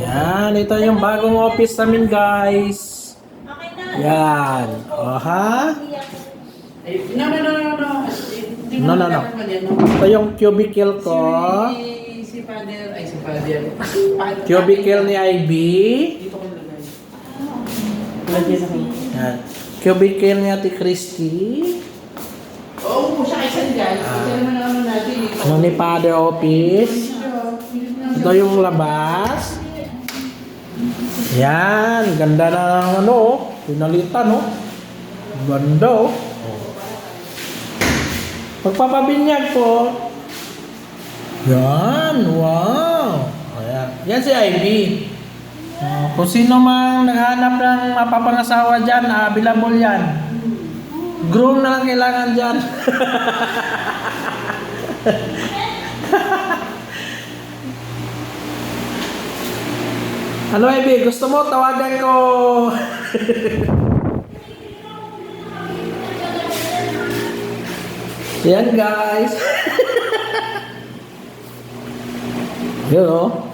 Yan, ito yung bagong office namin, guys. Yan. O, ha? No. Ito yung cubicle ko. Si Father. Cubicle ni Ivy. Dito ko nilagay. Yan. Cubicle ni Ate Christy. Oo, siya kaysa dyan. Ito naman natin. Ano ni Father office. Ito yung labas. Yan. Ganda na ng ano. Pinalitan, no? Ganda, oh. Magpapabinyag po. Yan. Wow. Ayan. Yan si Ivy. Kung sino mang naghanap ng mapapangasawa dyan, available yan. Groom na lang kailangan dyan. Ano, Ivy? Gusto mo? Tawagan ko. Yan, guys. Yun, oh.